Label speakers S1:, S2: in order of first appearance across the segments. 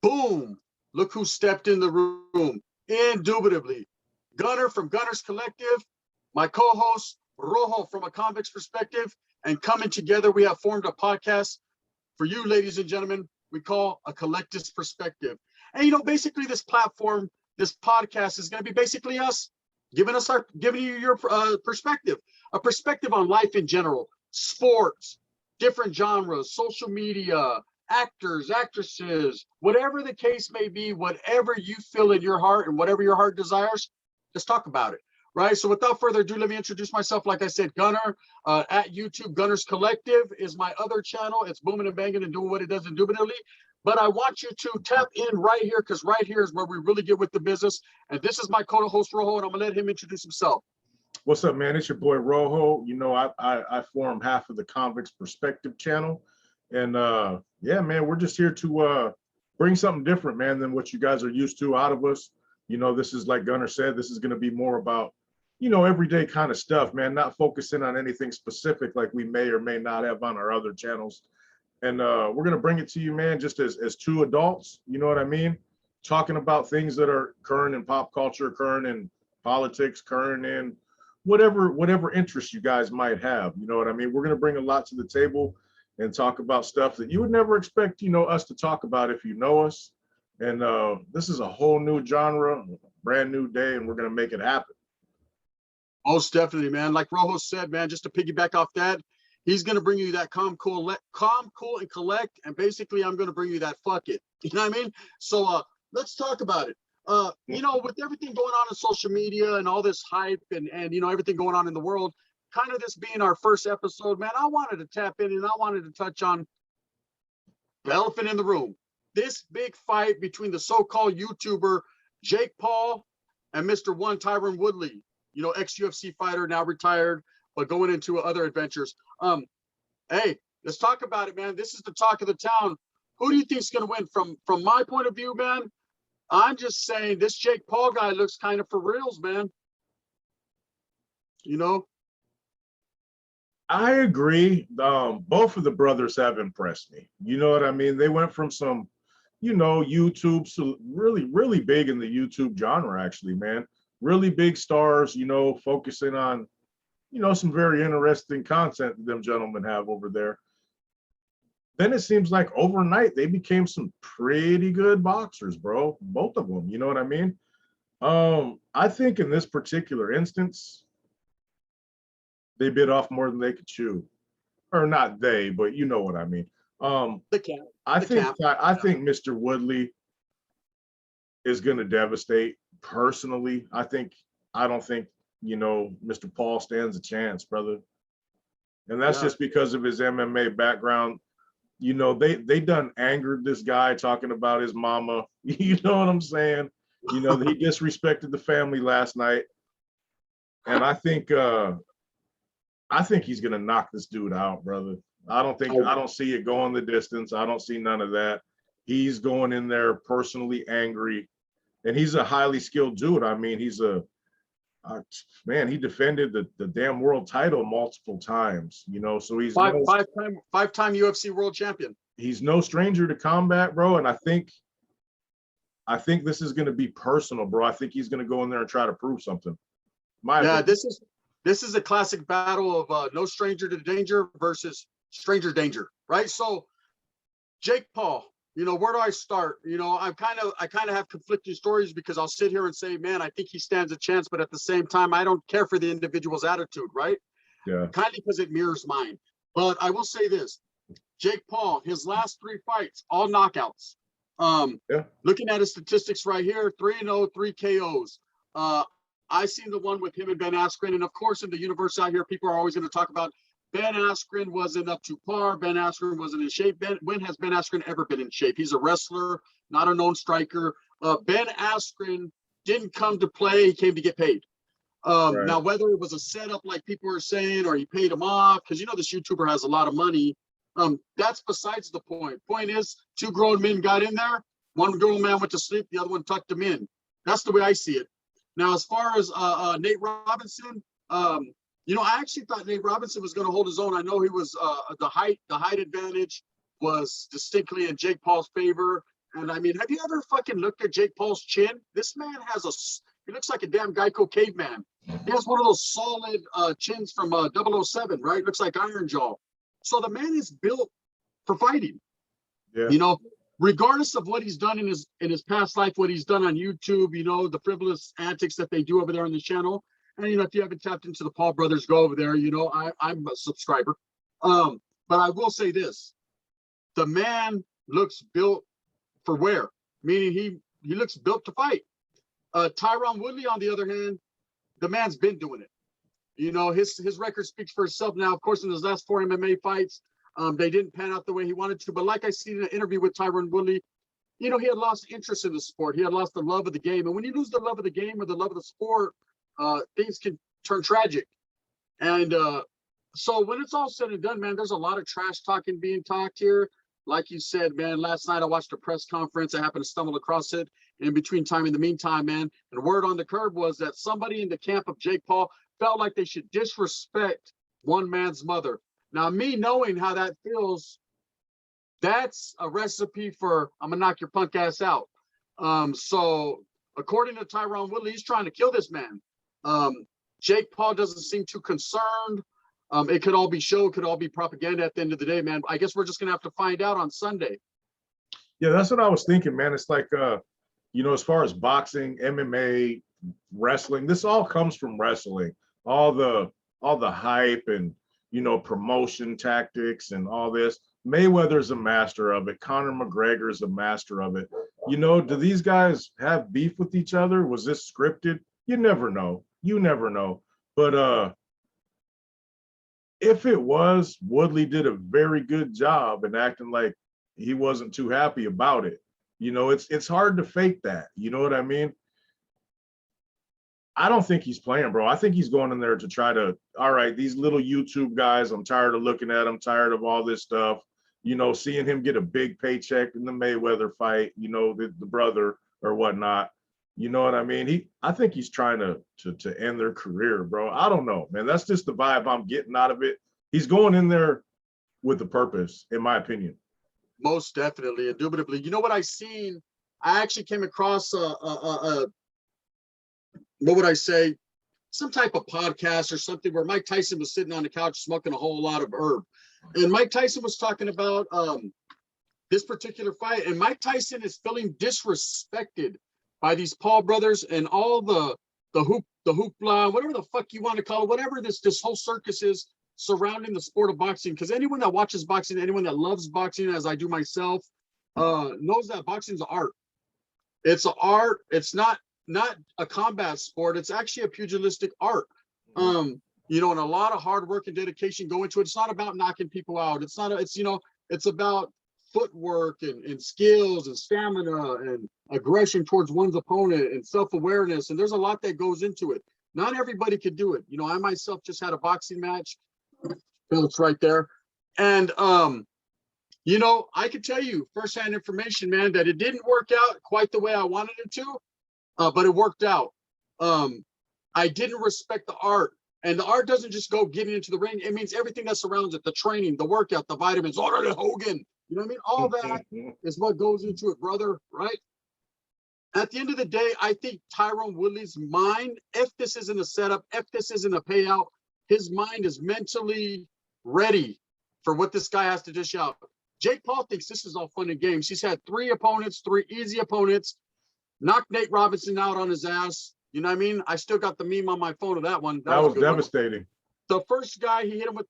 S1: Boom! Look who stepped in the room. Indubitably. Gunner from Gunner's Collective, my co-host, Rojo from a convict's perspective, and coming together, we have formed a podcast for you, ladies and gentlemen, we call A Collective's Perspective. And, basically this platform, this podcast is going to be basically us giving you your perspective, a perspective on life in general, sports, different genres, social media, actors, actresses, whatever the case may be, whatever you feel in your heart and whatever your heart desires, just talk about it, right? So without further ado, let me introduce myself. Like I said, Gunner, at YouTube, Gunner's Collective is my other channel. It's booming and banging and doing what it does indubitably. But I want you to tap in right here, because right here is where we really get with the business. And this is my co-host, Rojo, and I'm gonna let him introduce himself.
S2: What's up, man? It's your boy Rojo. I form half of the Convict's Perspective channel. And yeah, man, we're just here to bring something different, man, than what you guys are used to out of us. This is, like Gunner said, this is going to be more about, everyday kind of stuff, man, not focusing on anything specific like we may or may not have on our other channels. And we're going to bring it to you, man, just as two adults, you know what I mean? Talking about things that are current in pop culture, current in politics, current in whatever interests you guys might have. You know what I mean? We're going to bring a lot to the table and talk about stuff that you would never expect, us to talk about if you know us. And this is a whole new genre, brand new day, and we're going to make it happen.
S1: Most definitely, man. Like Rojo said, man, just to piggyback off that, he's going to bring you that calm, cool, and collect. And basically, I'm going to bring you that fuck it. You know what I mean? So let's talk about it. With everything going on in social media and all this hype and everything going on in the world, kind of this being our first episode, man, I wanted to tap in and I wanted to touch on the elephant in the room. This big fight between the so-called YouTuber Jake Paul and Mr. One Tyron Woodley, ex-UFC fighter, now retired, but going into other adventures. Hey, let's talk about it, man. This is the talk of the town. Who do you think is going to win? From my point of view, man, I'm just saying this Jake Paul guy looks kind of for reals, man.
S2: I agree. Both of the brothers have impressed me. You know what I mean? They went from some, YouTube, so really, really big in the YouTube genre, actually, man. Really big stars, focusing on, some very interesting content that them gentlemen have over there. Then it seems like overnight they became some pretty good boxers, bro. Both of them, you know what I mean? I think in this particular instance, they bit off more than they could chew. Or not they, but you know what I mean. I think Mr. Woodley is going to devastate personally. I don't think, Mr. Paul stands a chance, brother. And that's just because of his MMA background. They done angered this guy talking about his mama. You know what I'm saying? He disrespected the family last night. And I think he's gonna knock this dude out, brother. I don't see it going the distance. I don't see none of that. He's going in there personally angry, and he's a highly skilled dude. I mean, he's man. He defended the damn world title multiple times. So he's
S1: five-time UFC world champion.
S2: He's no stranger to combat, bro. And I think this is gonna be personal, bro. I think he's gonna go in there and try to prove something.
S1: This is a classic battle of no stranger to danger versus stranger danger, right? So Jake Paul, where do I start? I kind of have conflicting stories, because I'll sit here and say, man, I think he stands a chance, but at the same time, I don't care for the individual's attitude, right?
S2: Yeah.
S1: Kind of because it mirrors mine. But I will say this, Jake Paul, his last 3 fights, all knockouts. Looking at his statistics right here, 3-0, 3 KOs. I seen the one with him and Ben Askren, and of course, in the universe out here, people are always going to talk about Ben Askren wasn't up to par. Ben Askren wasn't in shape. When has Ben Askren ever been in shape? He's a wrestler, not a known striker. Ben Askren didn't come to play. He came to get paid. Right. Now, whether it was a setup like people were saying, or he paid him off, because this YouTuber has a lot of money, that's besides the point. Point is, 2 grown men got in there. One grown man went to sleep. The other one tucked him in. That's the way I see it. Now, as far as Nate Robinson, I actually thought Nate Robinson was going to hold his own. I know he was the height advantage was distinctly in Jake Paul's favor. And I mean, have you ever fucking looked at Jake Paul's chin? This man has he looks like a damn Geico caveman. He has one of those solid chins from 007, right? Looks like Iron Jaw. So the man is built for fighting.
S2: Yeah.
S1: You know, regardless of what he's done in his past life, what he's done on YouTube, you know, the frivolous antics that they do over there on the channel. And you know, if you haven't tapped into the Paul brothers, go over there. You know, I'm a subscriber. But I will say this: the man looks built for wear, meaning he looks built to fight. Tyron Woodley, on the other hand, the man's been doing it. You know, his record speaks for itself. Now, of course, in his last 4 MMA fights, they didn't pan out the way he wanted to. But like I see in an interview with Tyron Woodley, you know, he had lost interest in the sport. He had lost the love of the game. And when you lose the love of the game or the love of the sport, things can turn tragic. And so when it's all said and done, man, there's a lot of trash talking being talked here. Like you said, man, last night I watched a press conference. I happened to stumble across it in the meantime, man. And word on the curb was that somebody in the camp of Jake Paul felt like they should disrespect one man's mother. Now, me knowing how that feels, that's a recipe for I'm gonna knock your punk ass out. So according to Tyron Woodley, he's trying to kill this man. Jake Paul doesn't seem too concerned. It could all be show, it could all be propaganda at the end of the day, man. I guess we're just gonna have to find out on Sunday.
S2: Yeah, that's what I was thinking, man. It's like, you know, as far as boxing, MMA, wrestling, this all comes from wrestling. All the hype and, you know, promotion tactics and all this. Mayweather's a master of it. Conor McGregor is a master of it. You know, do these guys have beef with each other? Was this scripted? You never know. You never know. But if it was, Woodley did a very good job in acting like he wasn't too happy about it. You know, it's hard to fake that. You know what I mean? I don't think he's playing, bro. I think he's going in there to try to, all right, these little YouTube guys, I'm tired of looking at them, tired of all this stuff. You know, seeing him get a big paycheck in the Mayweather fight, you know, the brother or whatnot. You know what I mean? I think he's trying to end their career, bro. I don't know, man. That's just the vibe I'm getting out of it. He's going in there with a purpose, in my opinion.
S1: Most definitely, indubitably. You know what I seen? I actually came across what would I say? Some type of podcast or something where Mike Tyson was sitting on the couch smoking a whole lot of herb. And Mike Tyson was talking about this particular fight. And Mike Tyson is feeling disrespected by these Paul brothers and all the hoopla, whatever the fuck you want to call it, whatever this whole circus is surrounding the sport of boxing. Because anyone that watches boxing, anyone that loves boxing, as I do myself, knows that boxing is an art. It's an art. It's not a combat sport. It's actually a pugilistic art. You know, and a lot of hard work and dedication go into it. It's not about knocking people out. It's about footwork and skills and stamina and aggression towards one's opponent and self-awareness. And there's a lot that goes into it. Not everybody could do it. You know, I myself just had a boxing match. It's right there. And you know, I could tell you firsthand information, man, that it didn't work out quite the way I wanted it to. But it worked out. I didn't respect the art. And the art doesn't just go getting into the ring. It means everything that surrounds it, the training, the workout, the vitamins, Hogan. You know what I mean? All that is what goes into it, brother, right? At the end of the day, I think Tyron Woodley's mind, if this isn't a setup, if this isn't a payout, his mind is mentally ready for what this guy has to dish out. Jake Paul thinks this is all fun and games. He's had 3 opponents, 3 easy opponents. Knocked Nate Robinson out on his ass. You know what I mean? I still got the meme on my phone of that one.
S2: That was devastating.
S1: The first guy, he hit him with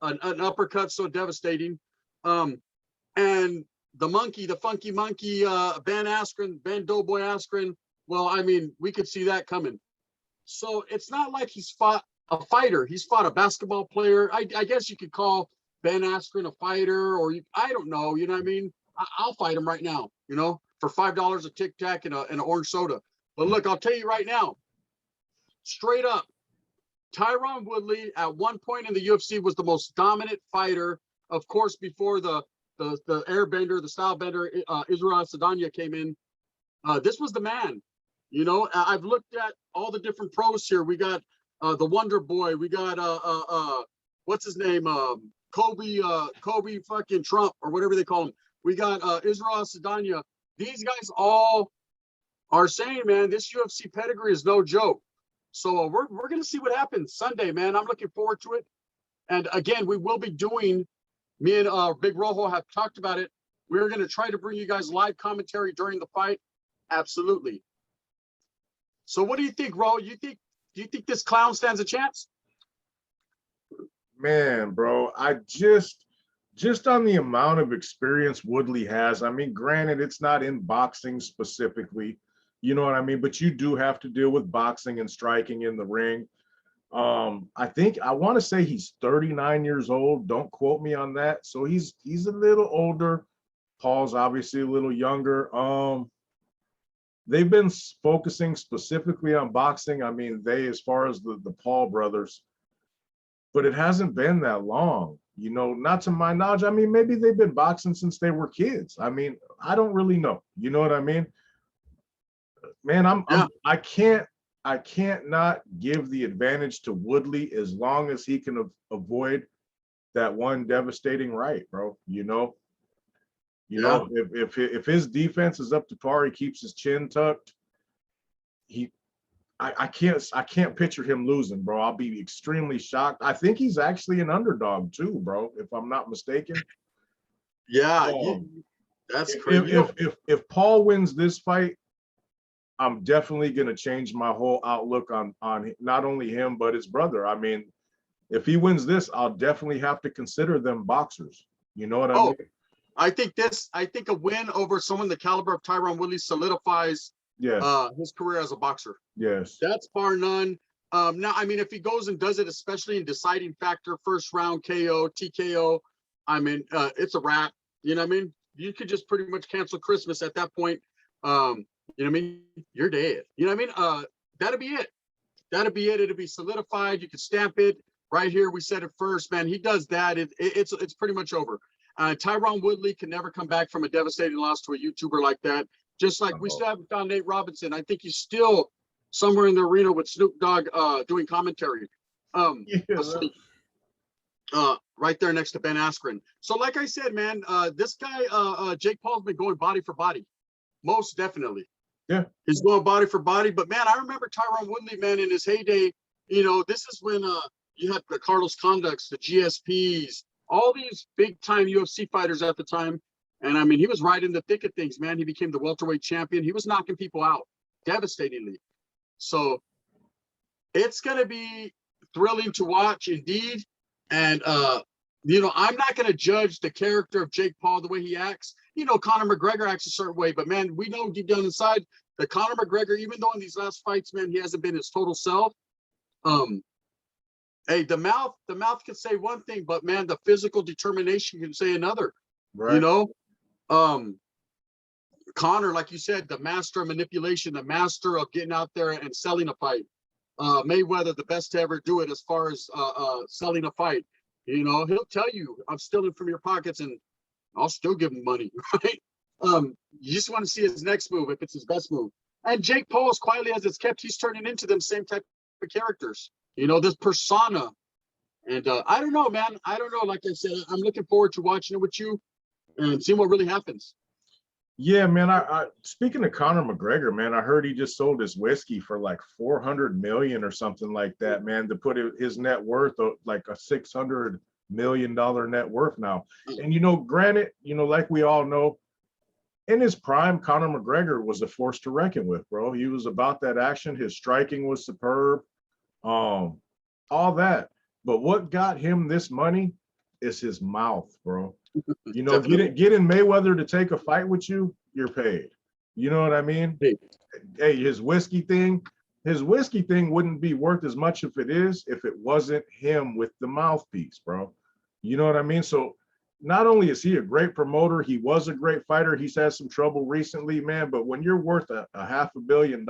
S1: an uppercut, so devastating. And the monkey, the funky monkey, Ben Doughboy Askren, well, I mean, we could see that coming. So it's not like he's fought a fighter. He's fought a basketball player. I guess you could call Ben Askren a fighter, or I don't know. You know what I mean? I'll fight him right now, you know, for $5 a Tic Tac and an orange soda. But look, I'll tell you right now, straight up, Tyron Woodley at one point in the UFC was the most dominant fighter. Of course, before the airbender, the style bender, Israel Adesanya came in. This was the man. You know, I've looked at all the different pros here. We got the Wonder Boy. We got what's his name? Kobe fucking Trump or whatever they call him. We got Israel Adesanya. these guys all are saying, man, this UFC pedigree is no joke. So we're gonna see what happens Sunday, man. I'm looking forward to it. And again, we will be doing. Me and Big Rojo have talked about it. We're gonna try to bring you guys live commentary during the fight. Absolutely. So what do you think, Ro? Do you think this clown stands a chance?
S2: Man, bro, I just on the amount of experience Woodley has. I mean, granted, it's not in boxing specifically, you know what I mean, but you do have to deal with boxing and striking in the ring. I want to say he's 39 years old. Don't quote me on that. So he's a little older. Paul's obviously a little younger. They've been focusing specifically on boxing. I mean, as far as the Paul brothers, but it hasn't been that long, you know, not to my knowledge. I mean, maybe they've been boxing since they were kids. I mean, I don't really know. You know what I mean? Man, I can't not give the advantage to Woodley as long as he can avoid that one devastating right, bro. You know, if his defense is up to par, he keeps his chin tucked. I can't picture him losing, bro. I'll be extremely shocked. I think he's actually an underdog too, bro, if I'm not mistaken.
S1: Yeah, that's crazy.
S2: If Paul wins this fight, I'm definitely going to change my whole outlook on not only him, but his brother. I mean, if he wins this, I'll definitely have to consider them boxers. You know what I mean?
S1: I think a win over someone the caliber of Tyron Woodley solidifies his career as a boxer.
S2: Yes.
S1: That's bar none. Now, I mean, if he goes and does it, especially in deciding factor, first round KO, TKO, I mean, it's a wrap. You know what I mean? You could just pretty much cancel Christmas at that point. You know what I mean? You're dead. You know what I mean? That'll be it. That'll be it. It'll be solidified. You can stamp it right here. We said it first, man. He does that. It's pretty much over. Tyron Woodley can never come back from a devastating loss to a YouTuber like that. Just like we still haven't found Nate Robinson. I think he's still somewhere in the arena with Snoop Dogg doing commentary. Right there next to Ben Askren. So like I said, man, this guy, Jake Paul's been going body for body. Most definitely.
S2: Yeah. He's
S1: going body for body. But man, I remember Tyron Woodley, man, in his heyday. You know, this is when you had the Carlos Conducts, the GSPs, all these big time UFC fighters at the time. And I mean, he was right in the thick of things, man. He became the welterweight champion. He was knocking people out devastatingly. So it's going to be thrilling to watch indeed. And, you know, I'm not going to judge the character of Jake Paul, the way he acts. You know, Conor McGregor acts a certain way, but man, we know deep down inside that Conor McGregor, even though in these last fights, man, he hasn't been his total self. Hey, the mouth can say one thing, but man, the physical determination can say another. Right. You know, Conor, like you said, the master of manipulation, the master of getting out there and selling a fight. Mayweather, the best to ever do it as far as selling a fight. You know, he'll tell you, I'm stealing from your pockets and I'll still give him money, right? You just want to see his next move, if it's his best move. And Jake Paul, as quietly as it's kept, he's turning into them same type of characters. You know, this persona. And I don't know, man. I don't know. Like I said, I'm looking forward to watching it with you and seeing what really happens.
S2: Yeah, man. I speaking of Conor McGregor, man, I heard he just sold his whiskey for like $400 million or something like that, man, to put his net worth like a $600 million net worth now. And, you know, granted, you know, like we all know, in his prime, Conor McGregor was a force to reckon with, bro. He was about that action. His striking was superb. All that. But what got him this money is his mouth, bro. You know, getting Mayweather to take a fight with you, you're paid. You know what I mean? Hey, his whiskey thing wouldn't be worth as much if it wasn't him with the mouthpiece, bro. You know what I mean? So not only is he a great promoter, he was a great fighter. He's had some trouble recently, man. But when you're worth a $500 million,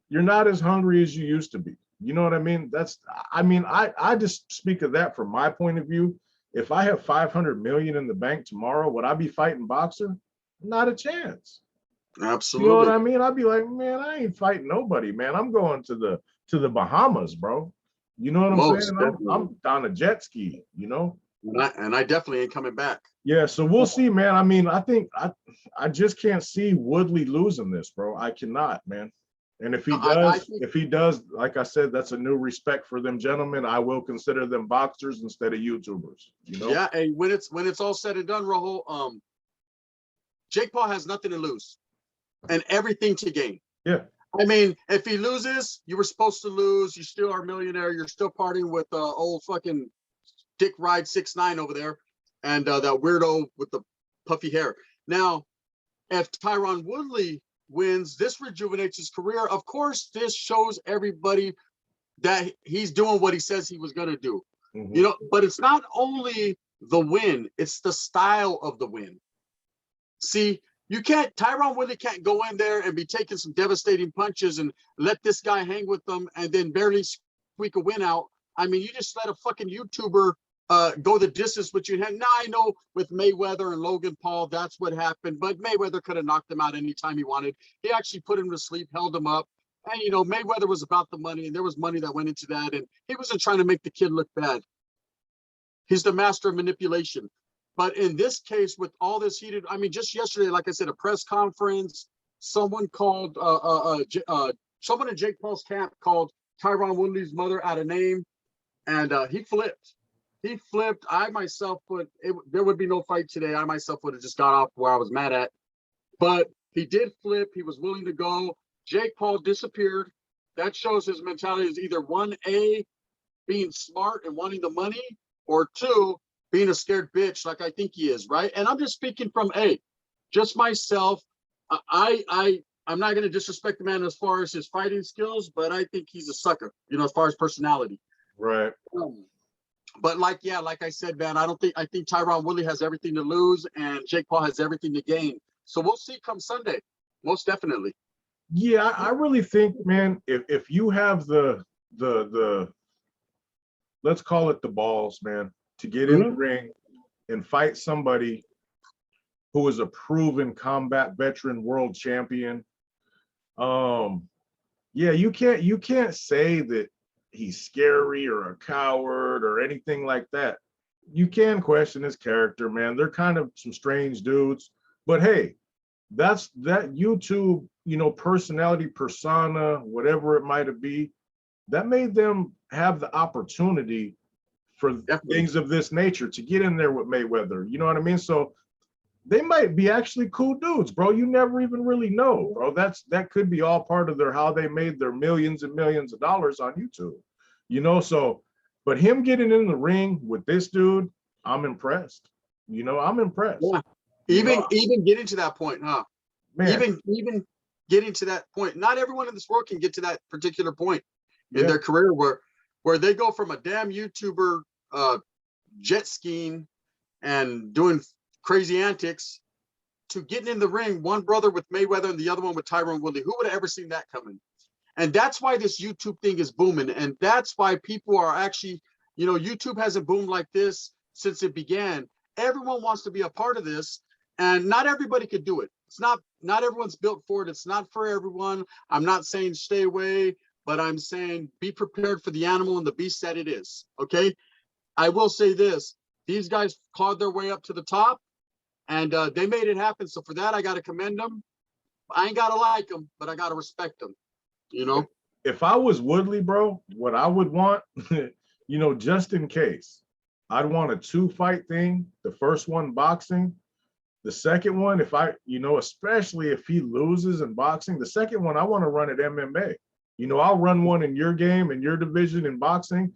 S2: you're not as hungry as you used to be. You know what I mean? I just speak of that from my point of view. If I have 500 million in the bank tomorrow, would I be fighting boxer? Not a chance.
S1: Absolutely.
S2: You know what I mean? I'd be like, man, I ain't fighting nobody, man. I'm going to the Bahamas, bro. You know what I'm saying? I'm on a jet ski, you know?
S1: And I definitely ain't coming back.
S2: Yeah, so we'll see, man. I mean, I think I just can't see Woodley losing this, bro. I cannot, man. And if he does, like I said, that's a new respect for them gentlemen. I will consider them boxers instead of YouTubers. You know?
S1: Yeah, and when it's all said and done, Rojo, Jake Paul has nothing to lose and everything to gain.
S2: Yeah.
S1: I mean, if he loses, you were supposed to lose. You still are a millionaire. You're still partying with old fucking Dick Ride 6ix9ine over there, and that weirdo with the puffy hair. Now, if Tyron Woodley wins, this rejuvenates his career. Of course, this shows everybody that he's doing what he says he was going to do.
S2: Mm-hmm.
S1: You know, but it's not only the win, it's the style of the win. See, Tyron Woodley can't go in there and be taking some devastating punches and let this guy hang with them and then barely squeak a win out. I mean, you just let a fucking YouTuber go the distance with you. Now, I know with Mayweather and Logan Paul, that's what happened, but Mayweather could have knocked him out anytime he wanted. He actually put him to sleep, held him up. And, you know, Mayweather was about the money, and there was money that went into that, and he wasn't trying to make the kid look bad. He's the master of manipulation. But in this case, with all this heated, I mean, just yesterday, like I said, a press conference, someone called, someone in Jake Paul's camp called Tyron Woodley's mother out of name, and he flipped. He flipped. I myself there would be no fight today. I myself would have just got off where I was mad at. But he did flip. He was willing to go. Jake Paul disappeared. That shows his mentality is either 1A, being smart and wanting the money, or 2, being a scared bitch like I think he is, right? And I'm just speaking from just myself. I'm not going to disrespect the man as far as his fighting skills, but I think he's a sucker, you know, as far as personality.
S2: Right.
S1: But like I said, man, I think Tyron Woodley has everything to lose and Jake Paul has everything to gain. So we'll see come Sunday, most definitely.
S2: Yeah, I really think, man, if you have the let's call it the balls, man, to get in the ring and fight somebody who is a proven combat veteran world champion, yeah, you can't say that he's scary or a coward or anything like that. You can question his character, man. They're kind of some strange dudes, but hey, that YouTube, you know, personality, persona, whatever it might be, that made them have the opportunity for things of this nature to get in there with Mayweather. You know what I mean? So they might be actually cool dudes, bro. You never even really know, bro. That could be all part of how they made their millions and millions of dollars on YouTube. You know, so, but him getting in the ring with this dude, I'm impressed. You know, I'm impressed.
S1: Yeah. Even getting to that point, huh?
S2: Man.
S1: Even getting to that point. Not everyone in this world can get to that particular point in their career where they go from a damn YouTuber jet skiing and doing crazy antics to getting in the ring, one brother with Mayweather and the other one with Tyron Woodley. Who would have ever seen that coming? And that's why this YouTube thing is booming. And that's why people are actually, you know, YouTube hasn't boomed like this since it began. Everyone wants to be a part of this, and not everybody could do it. It's not everyone's built for it. It's not for everyone. I'm not saying stay away, but I'm saying be prepared for the animal and the beast that it is. Okay. I will say this. These guys clawed their way up to the top, and they made it happen. So for that, I got to commend them. I ain't got to like them, but I got to respect them. You know,
S2: if I was Woodley, bro, what I would want, you know, just in case, I'd want a 2-fight thing. The first one boxing, the second one, especially if he loses in boxing, the second one I want to run at MMA. You know, I'll run one in your game, in your division in boxing.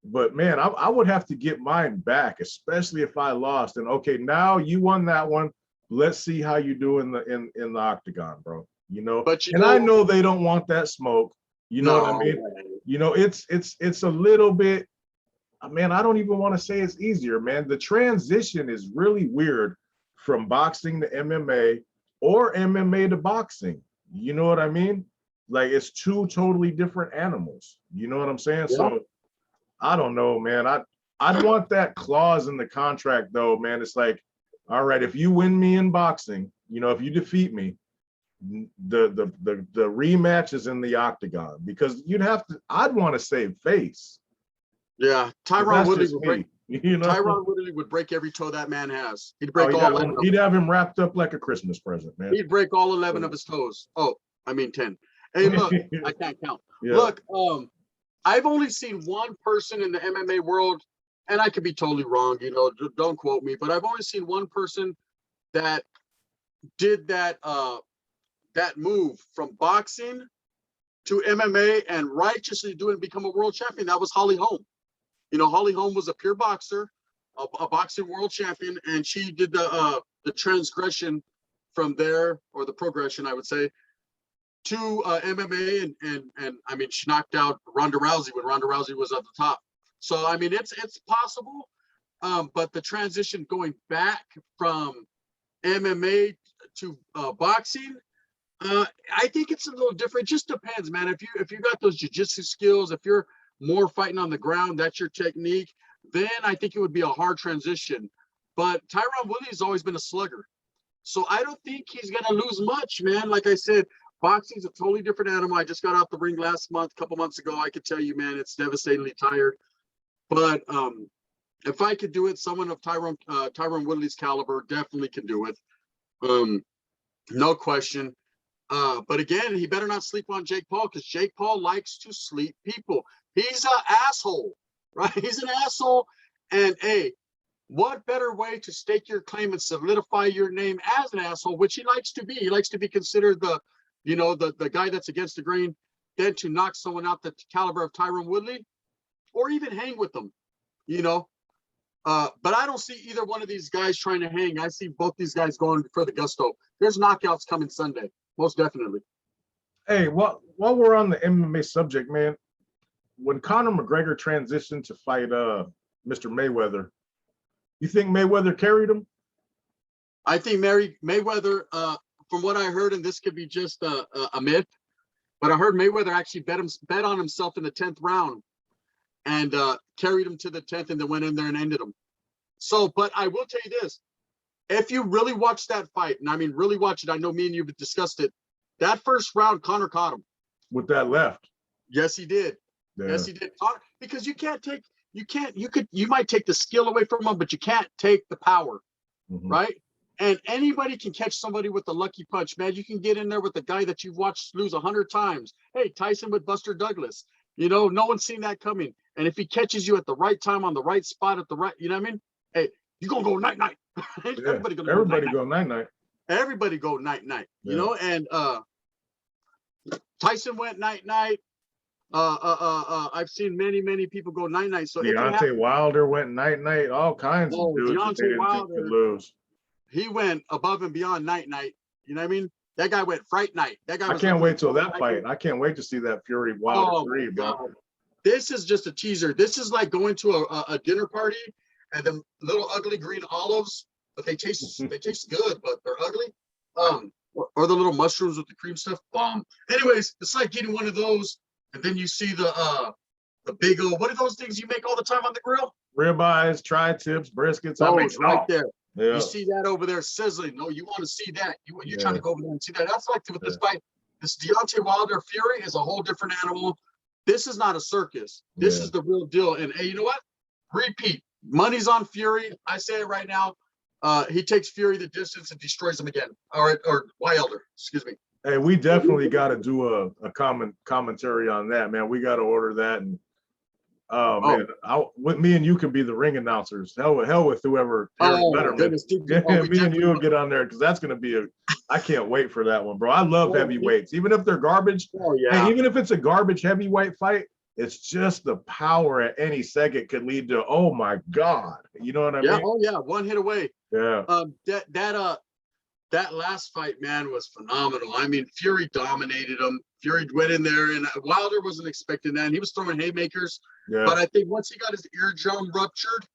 S2: But man, I would have to get mine back, especially if I lost. And okay, now you won that one. Let's see how you do in the octagon, bro. You know, I know they don't want that smoke. You know what I mean? You know, it's a little bit, man, I don't even want to say it's easier, man. The transition is really weird from boxing to MMA or MMA to boxing. You know what I mean? Like, it's 2 totally different animals. You know what I'm saying? Yeah. So I don't know, man. I'd want that clause in the contract though, man. It's like, all right, if you win me in boxing, you know, if you defeat me, the rematch is in the octagon, because I'd want to save face.
S1: Yeah, Tyron Woodley
S2: You know,
S1: Tyron Woodley would break every toe that man has. He'd
S2: oh,
S1: break all 11 of them.
S2: he'd have him wrapped up like a Christmas present, man.
S1: He'd break all 11 of his toes. Oh, I mean 10. Hey, look, I can't count.
S2: Yeah.
S1: Look, I've only seen one person in the MMA world, and I could be totally wrong, you know, don't quote me, but I've only seen one person that did that that move from boxing to MMA and righteously do it and become a world champion. That was Holly Holm. You know, Holly Holm was a pure boxer, a boxing world champion, and she did the transgression from there, or the progression, I would say, to MMA, and I mean, she knocked out Ronda Rousey when Ronda Rousey was at the top. So I mean, it's possible, but the transition going back from MMA to boxing, I think it's a little different. It just depends, man. If you got those jiu-jitsu skills, if you're more fighting on the ground, that's your technique, then I think it would be a hard transition. But Tyron Woodley has always been a slugger, so I don't think he's gonna lose much, man. Like I said, boxing's a totally different animal. I just got out the ring last month, a couple months ago. I could tell you, man, it's devastatingly tired. But if I could do it, someone of Tyron Woodley's caliber definitely can do it. No question. But again, he better not sleep on Jake Paul, because Jake Paul likes to sleep people. He's an asshole, right? He's an asshole. And hey, what better way to stake your claim and solidify your name as an asshole, which he likes to be. He likes to be considered the, you know, the guy that's against the grain, than to knock someone out the caliber of Tyron Woodley, or even hang with them, you know. But I don't see either one of these guys trying to hang. I see both these guys going for the gusto. There's knockouts coming Sunday, most definitely.
S2: Hey, while we're on the MMA subject, man, when Conor McGregor transitioned to fight Mr. Mayweather, you think Mayweather carried him?
S1: I think Mayweather, from what I heard, and this could be just a myth, but I heard Mayweather actually bet on himself in the 10th round and carried him to the 10th, and then went in there and ended him. So, but I will tell you this. If you really watch that fight, and I mean really watch it, I know me and you have discussed it, that first round, Conor caught him.
S2: With that left.
S1: Yes, he did.
S2: Yeah.
S1: Yes, he did. Because you might take the skill away from him, but you can't take the power, right? And anybody can catch somebody with a lucky punch, man. You can get in there with a guy that you've watched lose 100 times. Hey, Tyson with Buster Douglas. You know, no one's seen that coming. And if he catches you at the right time, on the right spot, at the right, you know what I mean? Hey, you're going to go night-night. Everybody
S2: go night-night.
S1: Everybody go night-night, you know? And Tyson went night-night. I've seen many people go night-night. So
S2: Deontay Wilder went night-night. All kinds of dudes that they didn't think could lose.
S1: He went above and beyond night-night. You know what I mean? That guy went fright night. That guy.
S2: I can't wait till that fight. I can't wait to see that Fury Wilder 3, bro.
S1: This is just a teaser. This is like going to a dinner party and the little ugly green olives, but they taste good, but they're ugly. Or the little mushrooms with the cream stuff. Anyways, it's like getting one of those, and then you see the big old, what are those things you make all the time on the grill?
S2: Ribeyes, tri-tips, briskets.
S1: Oh, it's right there.
S2: Yeah.
S1: You see that over there sizzling. No, you want to see that. You're trying to go over there and see that. That's like with this fight. This Deontay Wilder Fury is a whole different animal. This is not a circus. This is the real deal. And hey, you know what? Repeat. Money's on Fury. I say it right now. He takes Fury the distance and destroys him again. Or Wilder, excuse me.
S2: Hey, we definitely got to do a commentary on that, man. We got to order that. And man, with me and you can be the ring announcers. Hell with whoever. Me and you will get on there, because that's gonna be I can't wait for that one, bro. I love heavyweights, even if they're garbage. Hey, even if it's a garbage heavyweight fight, it's just the power at any second could lead to, oh my God, you know what I mean?
S1: Oh yeah, one hit away.
S2: Yeah.
S1: That last fight, man, was phenomenal. I mean, Fury dominated him. Fury went in there, and Wilder wasn't expecting that. And he was throwing haymakers. Yeah. But I think once he got his eardrum ruptured,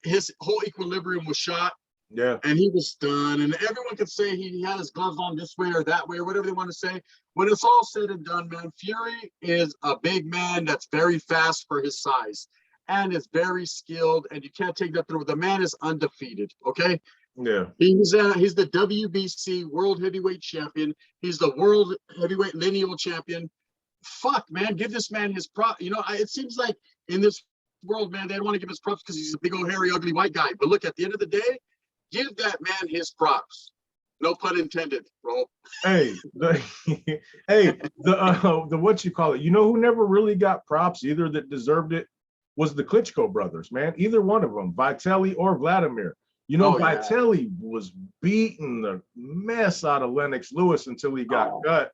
S1: his whole equilibrium was shot.
S2: Yeah.
S1: And he was stunned. And everyone could say he had his gloves on this way or that way or whatever they want to say. When it's all said and done, man, Fury is a big man that's very fast for his size and is very skilled. And you can't take nothing over. The man is undefeated. Okay.
S2: Yeah,
S1: he's the WBC World Heavyweight Champion. He's the World Heavyweight Lineal Champion. Fuck, man, give this man his prop. You know, it seems like in this world, man, they don't want to give his props because he's a big old hairy, ugly white guy. But look, at the end of the day, give that man his props. No pun intended, bro.
S2: Hey, the what you call it? You know who never really got props either that deserved it was the Klitschko brothers, man. Either one of them, Vitaly or Vladimir. You know, Vitaly was beating the mess out of Lennox Lewis until he got cut.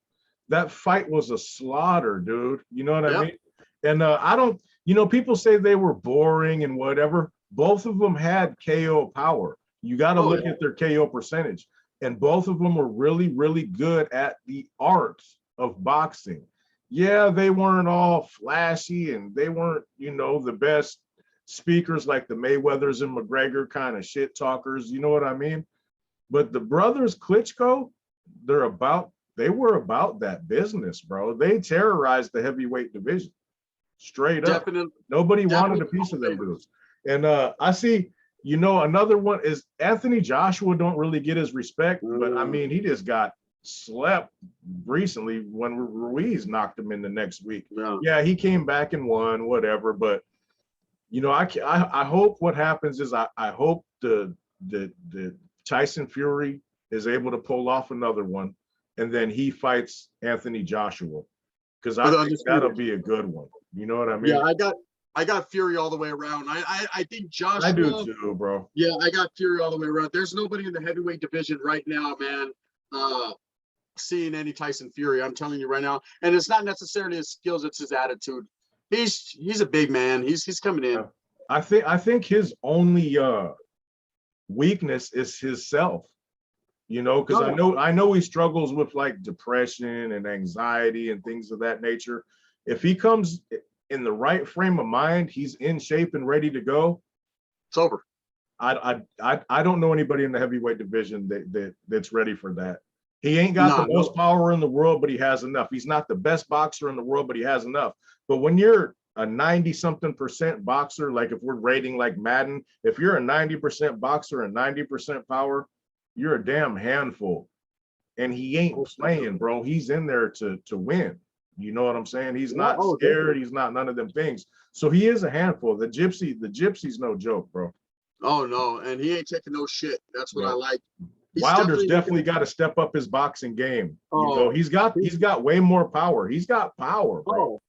S2: That fight was a slaughter, dude. You know what I mean? And I don't, you know, people say they were boring and whatever. Both of them had KO power. You got to look at their KO percentage. And both of them were really, really good at the art of boxing. Yeah, they weren't all flashy and they weren't, you know, the best speakers like the Mayweathers and McGregor kind of shit talkers. You know what I mean? But the brothers Klitschko, they were about that business, bro. They terrorized the heavyweight division. Straight up. Nobody wanted a piece of them dudes. And I see, you know, another one is Anthony Joshua don't really get his respect, but I mean, he just got slept recently when Ruiz knocked him in the next week. Yeah, he came back and won, whatever. But, you know, I hope what happens is I hope the Tyson Fury is able to pull off another one, and then he fights Anthony Joshua, because I think that'll be a good one. You know what I mean?
S1: Yeah, I got Fury all the way around. I think Joshua.
S2: I do too, bro.
S1: Yeah, I got Fury all the way around. There's nobody in the heavyweight division right now, man, seeing any Tyson Fury. I'm telling you right now. And it's not necessarily his skills, it's his attitude. He's a big man. He's coming in.
S2: I think his only weakness is his self. You know, because I know he struggles with like depression and anxiety and things of that nature. If he comes in the right frame of mind, he's in shape and ready to go,
S1: it's over.
S2: I don't know anybody in the heavyweight division that's ready for that. He ain't got the most power in the world, but he has enough. He's not the best boxer in the world, but he has enough. But when you're a 90-something% boxer, like if we're rating like Madden, if you're a 90% boxer and 90% power, you're a damn handful. And he ain't playing, bro. He's in there to win. You know what I'm saying? He's not scared. He's not none of them things. So he is a handful. The gypsy's no joke, bro.
S1: Oh no, and he ain't taking no shit. That's what I like.
S2: Wilder's definitely got to step up his boxing game. You know, he's got way more power. He's got power, bro.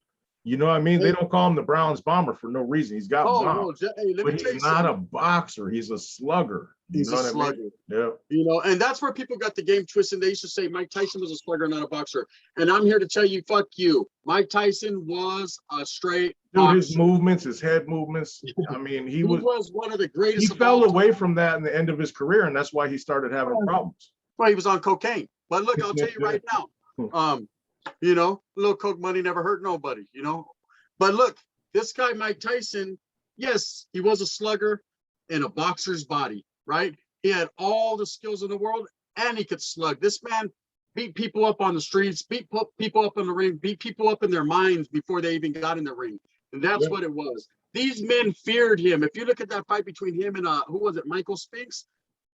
S2: You know what I mean? They don't call him the Browns bomber for no reason. He's got bombs. But he's not a boxer. He's a slugger.
S1: He's a slugger.
S2: Yeah.
S1: You know, and that's where people got the game twisted. They used to say Mike Tyson was a slugger, not a boxer. And I'm here to tell you, fuck you. Mike Tyson was a straight boxer.
S2: His movements, his head movements. I mean, he was
S1: one of the greatest.
S2: He fell away from that in the end of his career, and that's why he started having problems.
S1: Well, he was on cocaine. But look, I'll tell you right now, you know, a little coke money never hurt nobody, you know. But look, this guy, Mike Tyson, yes, he was a slugger in a boxer's body, right? He had all the skills in the world, and he could slug. This man beat people up on the streets, beat people up in the ring, beat people up in their minds before they even got in the ring. And that's what it was. These men feared him. If you look at that fight between him and, who was it, Michael Spinks?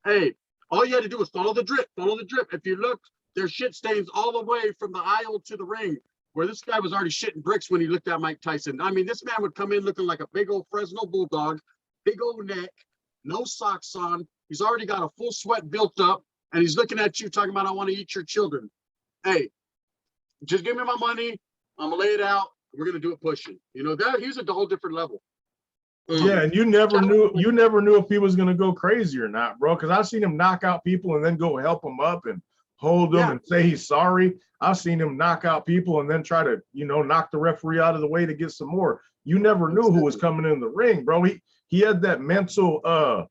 S1: Hey, all you had to do was follow the drip, follow the drip. If you look, there's shit stains all the way from the aisle to the ring, where this guy was already shitting bricks when he looked at Mike Tyson. I mean, this man would come in looking like a big old Fresno bulldog, big old neck, no socks on. He's already got a full sweat built up, and he's looking at you talking about, I want to eat your children. Hey, just give me my money. I'm going to lay it out. We're going to do it pushing. You know, that he's at a whole different level.
S2: Yeah, and you never knew if he was going to go crazy or not, bro, because I've seen him knock out people and then go help them up and hold them and say he's sorry. I've seen him knock out people and then try to, you know, knock the referee out of the way to get some more. You never knew who was coming in the ring, bro. He had that mental,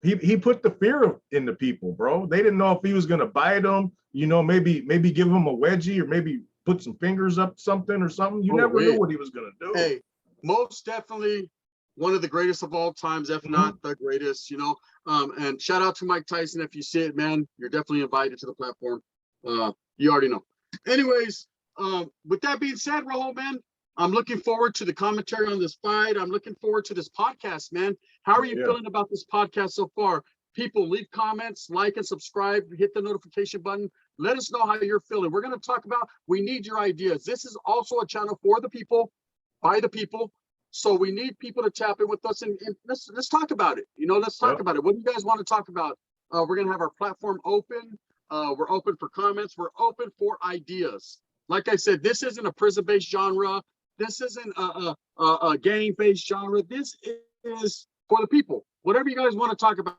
S2: he put the fear into people, bro. They didn't know if he was going to bite them, you know, maybe give him a wedgie or maybe put some fingers up something or something. You never knew what he was going to do.
S1: Hey, most definitely one of the greatest of all times, if not the greatest, you know. And shout out to Mike Tyson. If you see it, man, you're definitely invited to the platform. You already know. Anyways, with that being said, Rojo, man, I'm looking forward to the commentary on this fight. I'm looking forward to this podcast, man. How are you feeling about this podcast so far? People, leave comments, like and subscribe, hit the notification button. Let us know how you're feeling. We're going to talk about, we need your ideas. This is also a channel for the people, by the people. So we need people to tap in with us and let's talk about it. You know, let's talk
S2: Yep.
S1: about it. What do you guys want to talk about? We're gonna have our platform open. We're open for comments. We're open for ideas. Like I said, this isn't a prison-based genre. This isn't a gang-based genre. This is for the people. Whatever you guys want to talk about,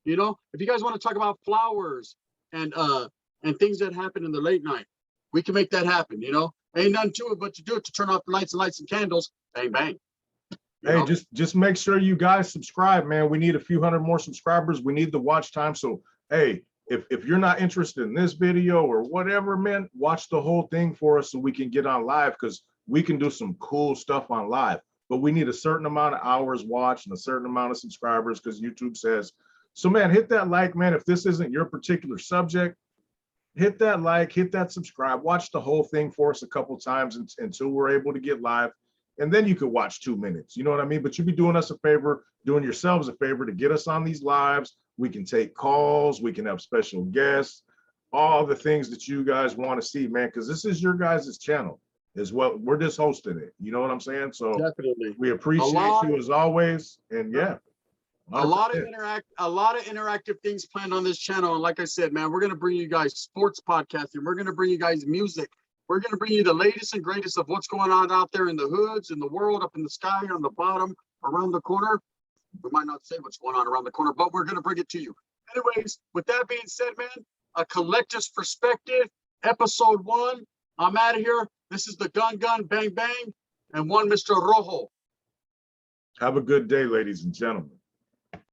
S1: you know, if you guys want to talk about flowers and things that happen in the late night, we can make that happen. You know, ain't nothing to it but to do it, to turn off the lights and light some candles, bang bang.
S2: Hey,
S1: know?
S2: just make sure you guys subscribe, man. We need a few hundred more subscribers. We need the watch time. So, hey, if you're not interested in this video or whatever, man, watch the whole thing for us so we can get on live, because we can do some cool stuff on live. But we need a certain amount of hours watched and a certain amount of subscribers, because YouTube says. So, man, hit that like, man. If this isn't your particular subject, hit that like, hit that subscribe, watch the whole thing for us a couple times until we're able to get live. And then you could watch 2 minutes, you know what I mean? But you'd be doing us a favor, doing yourselves a favor to get us on these lives. We can take calls, we can have special guests, all the things that you guys want to see, man, because this is your guys' channel as well. We're just hosting it, you know what I'm saying? So
S1: Definitely.
S2: we appreciate you as always. And yeah,
S1: A lot of
S2: 100%.
S1: interactive things planned on this channel. And like I said, man, we're gonna bring you guys sports podcasting. We're gonna bring you guys music. We're gonna bring you the latest and greatest of what's going on out there in the hoods, in the world, up in the sky, on the bottom, around the corner. We might not say what's going on around the corner, but we're gonna bring it to you. Anyways, with that being said, man, a collector's perspective, episode 1. I'm out of here. This is the Gun Bang Bang, and one Mr. Rojo.
S2: Have a good day, ladies and gentlemen.